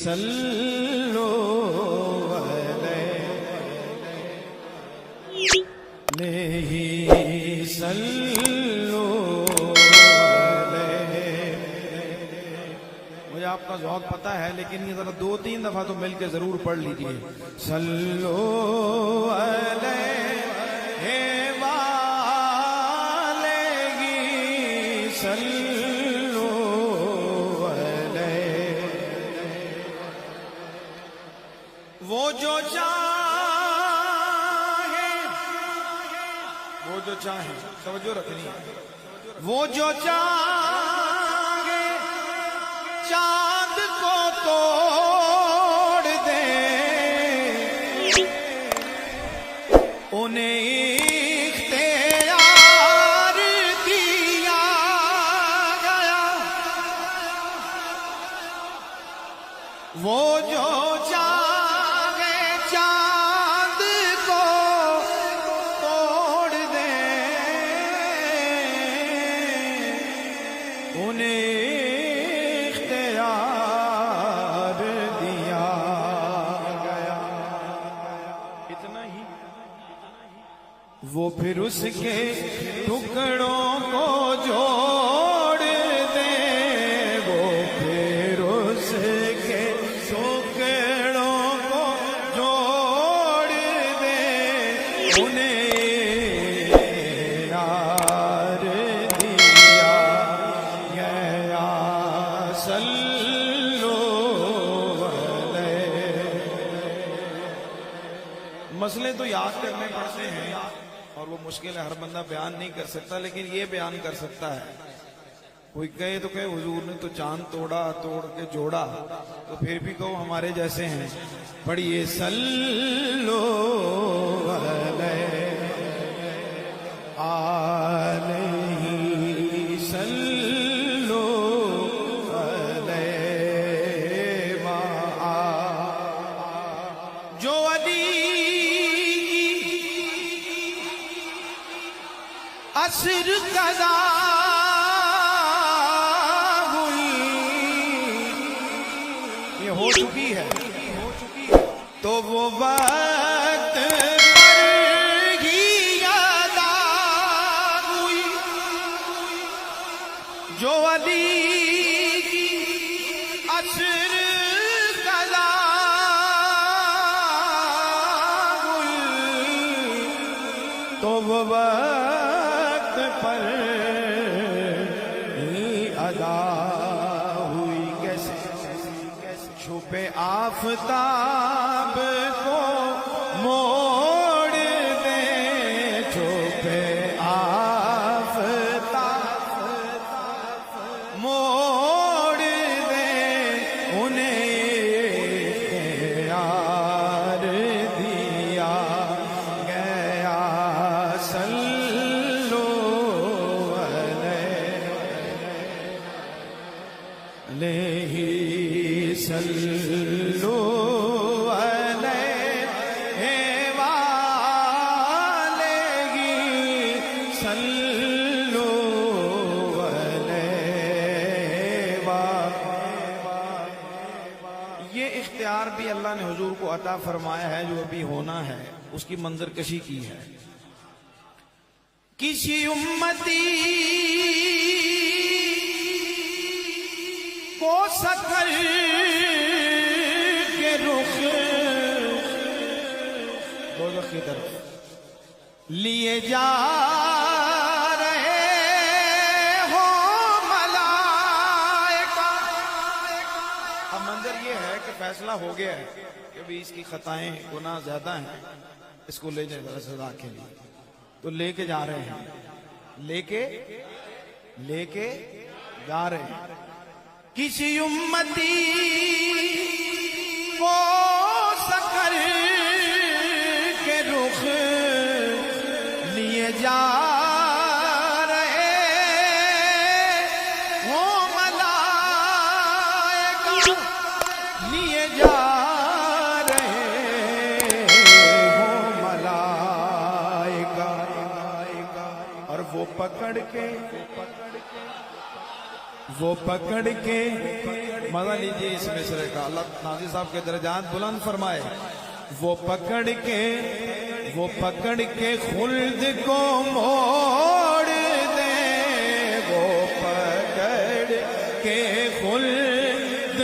सल्लो अलैहि सल्लो अलैहि। मुझे आपका ज़ौक़ पता है, लेकिन ये जरा 2-3 दफा तो मिलके जरूर पढ़ लीजिए। सल्लो अलैहि वालेगी सल्लो अलैहि। वो जो चाहे, तवज्जो रखनी है, वो जो चाहे चांद को तोड़ दे, उन्हें इख्तियार दिया गया। वो जो वो फिर उसके टुकड़ों को जोड़ दे, वो फिर उसके टुकड़ों को जोड़ दे, उन्हें यार दिया गया सल्लो अलैहि। मसले तो याद करने पड़ते हैं और वो मुश्किल है, हर बंदा बयान नहीं कर सकता, लेकिन ये बयान कर सकता है। कोई कहे तो कहे हुजूर ने तो चांद तोड़ा, तोड़ के जोड़ा, तो फिर भी कहो हमारे जैसे हैं। पढ़िए सल्लो अलैहि सल्लो अलैहि। जो अली असर कदा हुई, ये हो चुकी है, तो वो वक्त पर ही अदा हुई। जो अली की असर कदा हुई, तो वो पर ही अदा हुई। कैसे? छुपे आफताब को मोड़ दे, छुपे आफताब मोड़ दे, उन्हें यार दिया गया सल्लो अलैहि सल्लो अलैहि वालेगी सल्लो अलैहि वालेगी। ये इख्तियार भी अल्लाह ने हुजूर को अता फरमाया है, जो अभी होना है उसकी मंजर कशी की है। किसी उम्मती को सकर के रुख दोज़ख की तरफ लिए जा रहे हो मलाइका। अब मंजर ये है कि फैसला हो गया है कि भी इसकी खताएं गुनाह ज्यादा हैं, इसको ले जाए सजा के लिए, तो लेके जा रहे हैं, लेके जा रहे हैं। किसी उम्मती को सकर के रुख लिए जा रहे हो मलाइका, लिए जा रहे हो मलाइका। और वो पकड़ के वो पकड़ के, मजा लीजिए इस मिसरे का, अल्लाह नाज़ी साहब के दर्जात बुलंद फरमाए। वो पकड़ के खुल्द को मोड़ दे, वो पकड़ के खुल्द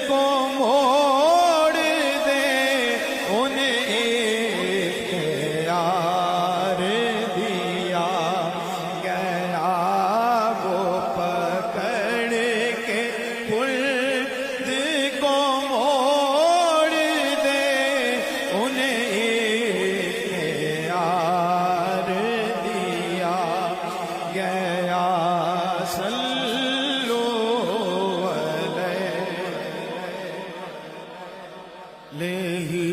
को मोड़ दे, उन्हें इख्तियार दिया गया। वो पकड़ के खुल्द को मोड़ दे, उन्हें इख्तियार दिया गया। सल्लु अलैहि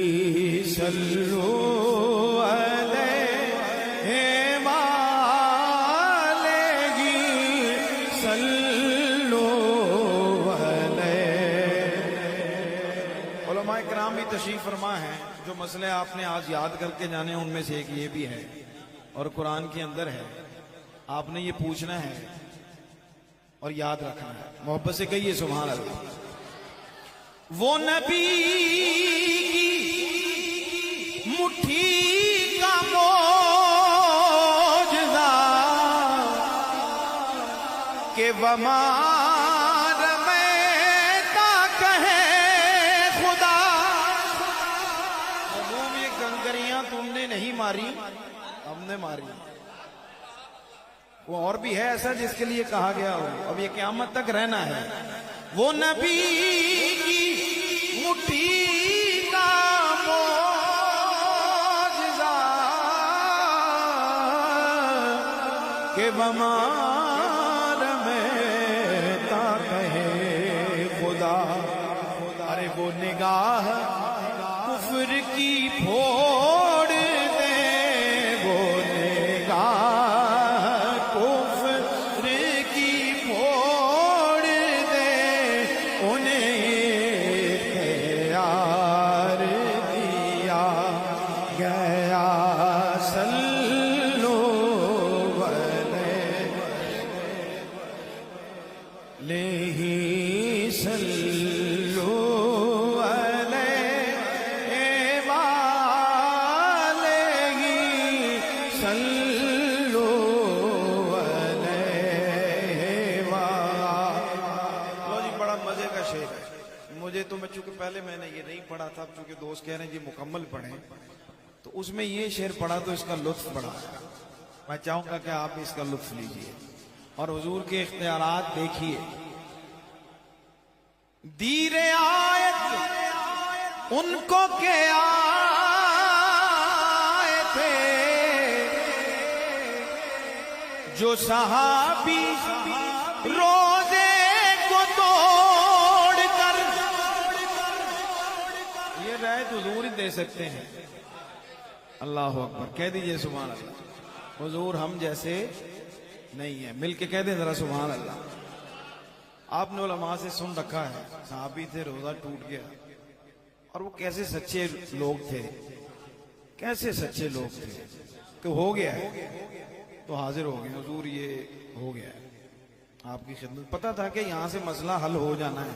सल्लु अलैहि वालैहि सल्लु अलैहि। उलमाए किराम भी तशरीफ फरमा है। जो मसले आपने आज याद करके जाने उनमें से एक ये भी है और कुरान के अंदर है। आपने ये पूछना है और याद रखना है। मोहब्बत से कहिए सुभान अल्लाह। वो नबी की मुट्ठी का मौजज़ा के वमार में ता कहे खुदा। ममूम ये कंकरियां तुमने नहीं मारी, हमने मारी। वो और भी है ऐसा जिसके लिए कहा गया हो, अब ये क़यामत तक रहना है। वो नबी की मुट्ठी का मौजज़ा के बमार में ता कहे खुदा। अरे वो निगाह कुफ्र की फोड़ दे, वो निगाह कुफ्र की फोड़ दे, उन्हें इख्तियार दिया गया। सल्लु अलैहि सल्लु अलैहि वालैहि सल्लु अलैहि वालैहि। लो जी, बड़ा मजे का शेर है। मुझे तो, मैं चूंकि पहले मैंने ये नहीं पढ़ा था, चूंकि दोस्त कह रहे हैं जी मुकम्मल पढ़ें, तो उसमें ये शेर पढ़ा तो इसका लुत्फ बड़ा है। मैं चाहूंगा कि आप इसका लुत्फ लीजिए और हुजूर के इख्तियारात देखिए। दीरे आयत उनको के आए थे, जो सहाबी रोजे को तोड़ कर। ये रायत हुजूर ही दे सकते हैं। अल्लाह अकबर, कह दीजिए सुभान अल्लाह। हुजूर हम जैसे नहीं है, मिल के कह दें जरा सुभान अल्लाह। आपने उलमा से सुन रखा है, सहाबी थे, रोजा टूट गया, और वो कैसे सच्चे लोग थे, कैसे सच्चे लोग थे कि हो गया है तो हाजिर हो गए। हुजूर ये हो गया है आपकी खिदमत। पता था कि यहां से मसला हल हो जाना है,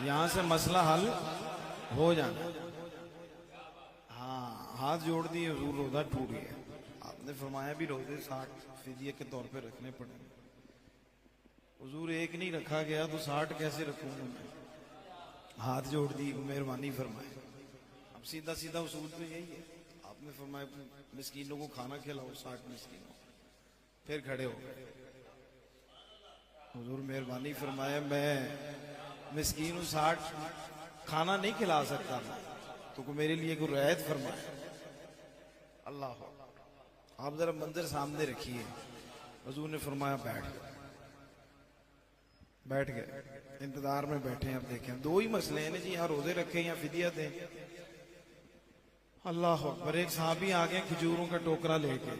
यहां से मसला हल हो जाना है। हाँ, हाथ जोड़ दिए, हुजूर रोजा टूट गया। आपने फरमाया भी रोजे 60 फिदिये के तौर पे रखने पड़ेंगे। हुजूर एक नहीं रखा गया तो 60 कैसे रखूंगा मैं? हाथ जोड़ दी, मेहरबानी फरमाए। अब सीधा सीधा उसूल तो यही है। आपने फरमाया मिस्कीनों को खाना खिलाओ, 60 मिस्कीनों। फिर खड़े हो गए। हुजूर मेहरबानी फरमाया, मैं मिस्कीन 60 खाना नहीं खिला सकता तो मेरे लिए कोई रियायत फरमाए। अल्लाह, आप जरा मंजर सामने रखिए। हुजूर ने फरमाया बैठ गए, इंतजार में बैठे हैं। अब देखें, दो ही मसले हैं जी, यहाँ रोजे रखे या फिदिया दें। अल्लाह अकबर। एक साहबी आ गए खजूरों का टोकरा लेके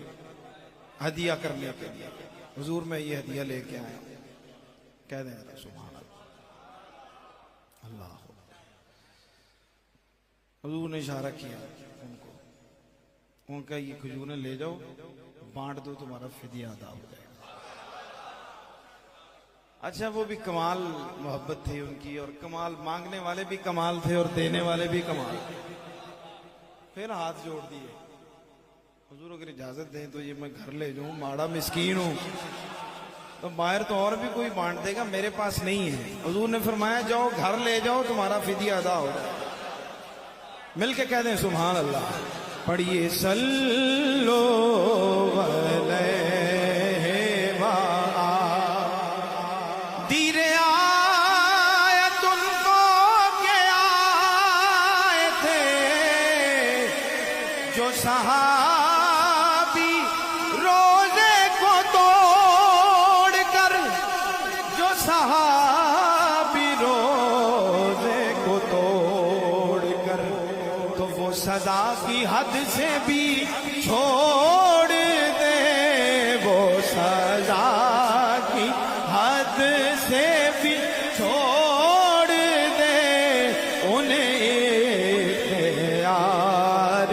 हदिया करने के लिए। हुजूर मैं ये हदिया लेके आया हूं, कह दें सुभान अल्लाह। हुजूर ने इशारा किया उनको, उनका ये खजूरें ले जाओ, बांट दो, तुम्हारा फिदिया अदा हो जाएगा। अच्छा, वो भी कमाल मोहब्बत थी उनकी, और कमाल मांगने वाले भी कमाल थे और देने वाले भी कमाल थे। फिर हाथ जोड़ दिए, हुजूर अगर इजाजत दें तो ये मैं घर ले जाऊं, माड़ा मिस्कीन हूं, तो बाहर तो और भी कोई बांट देगा, मेरे पास नहीं है। हुजूर ने फरमाया जाओ घर ले जाओ, तुम्हारा फिदिया अदा हो जाए। मिलके कह दें सुभान अल्लाह। पढ़िए सल्लो दीरे आए तुमको के आए थे जो सहाबी रोजे को तोड़कर, जो सहाबी रोजे को तोड़कर, तो वो सदा की हद से भी छोड़ दे, वो सजा की हद से भी छोड़ दे, उन्हें इख्तियार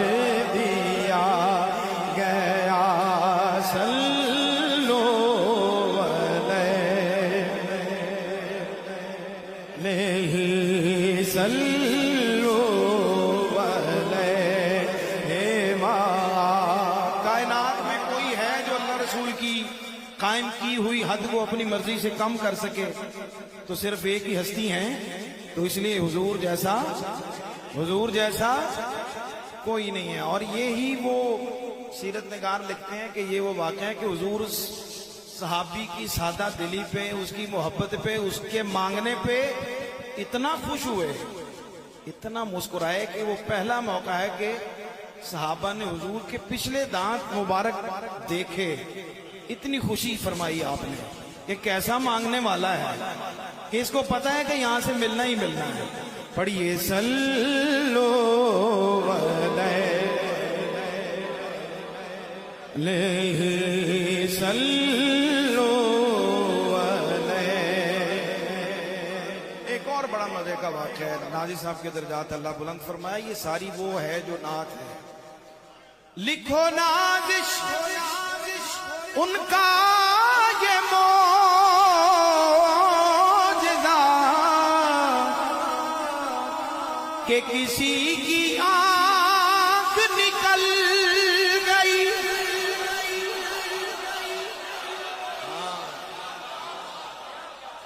दिया गया। सल्लो अलैहि सल्लो अलैहि मा। कायनात में कोई है जो अल्लाह रसूल की कायम की हुई हद को अपनी मर्जी से कम कर सके, तो सिर्फ एक ही हस्ती हैं। तो इसलिए हुजूर जैसा कोई नहीं है। और ये ही वो सीरत निगार लिखते हैं कि ये वो वाक़या है कि हुजूर सहाबी की सादा दिली पे, उसकी मोहब्बत पे, उसके मांगने पे इतना खुश हुए, इतना मुस्कुराए कि वो पहला मौका है कि सहाबा ने हुजूर के पिछले दांत मुबारक देखे। इतनी खुशी फरमाई आपने कि कैसा मांगने वाला है, कि इसको पता है कि यहां से मिलना ही मिलना है। पढ़िए सल्लो अलैहि सल्लो अलैहि। एक और बड़ा मजे का वाक़या है, नाजी साहब के दर्जात अल्लाह बुलंद फरमाया। ये सारी वो है जो नात है। लिखो नाजिश उनका ये मौजज़ा कि किसी की आंख निकल गई।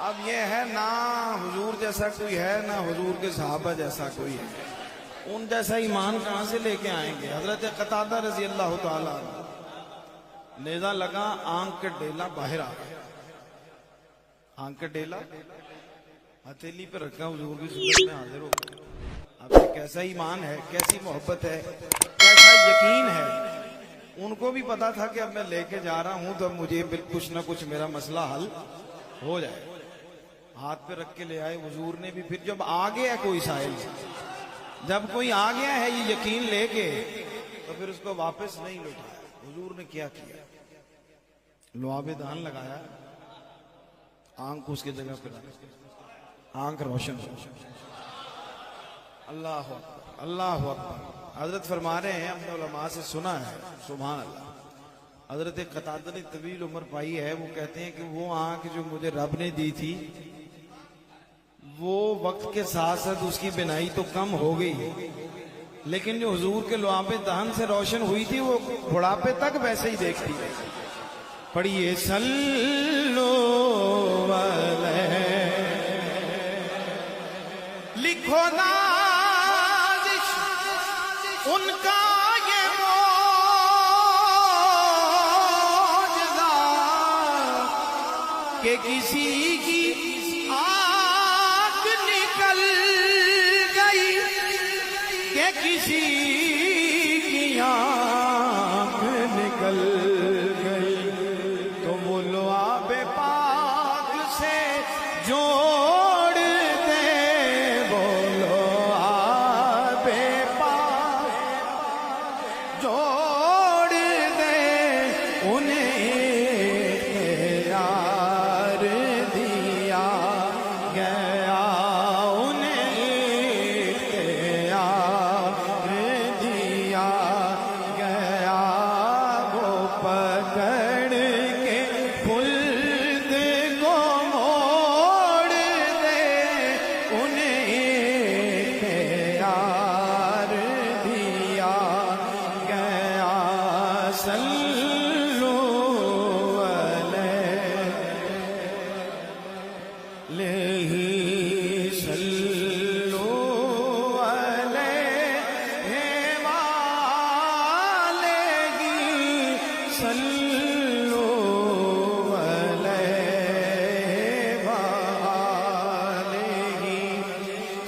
अब ये है ना हुजूर जैसा कोई है, ना हुजूर के सहाबा जैसा कोई है। उन जैसा ईमान कहां से लेके आएंगे। हजरत कतादा रजी अल्लाह ताला, नेजा लगा, आंख के डेला बाहर आ गया। आंख के डेला हथेली पे रखा, हुजूर की सूरत में हाजिर हो गया। अब कैसा ईमान है, कैसी मोहब्बत है, कैसा यकीन है। उनको भी पता था कि अब मैं लेके जा रहा हूं तो मुझे कुछ ना कुछ मेरा मसला हल हो जाए। हाथ पे रख के ले आए। हुजूर ने भी फिर जब आ गया कोई साहिल, जब कोई आ गया है ये यकीन लेके, तो फिर उसको वापस नहीं लौटाया। हुजूर ने क्या किया, लुआबे दान लगाया, आंख उसकी जगह पर, आंख रोशन हो। अल्लाह अल्लाह अकबर। हजरत फरमा रहे हैं, अपने उलमा से सुना है, सुभान अल्लाह। हजरत कतादा ने तवील उम्र पाई है। वो कहते हैं कि वो आंख जो मुझे रब ने दी थी, वो वक्त के साथ साथ उसकी बिनाई तो कम हो गई, लेकिन जो हुजूर के लुआबे दहन से रोशन हुई थी, वो बुढ़ापे तक वैसे ही देखती है। पढ़िए सल्लो अलैहि। लिखो नाज़िश उनका ये मौजज़ा कि किसी की आंख निकल गई, कि किसी की आंख निकल गई, तो वो लुआबे पाक से जोड़ दे, वो लुआबे पाक जोड़ दे, उन्हें इख्तियार दिया गया, उन्हें इख्तियार दिया गया। वो पकड़ के खुल्द को मोड़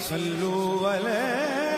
सल्लू अलैहि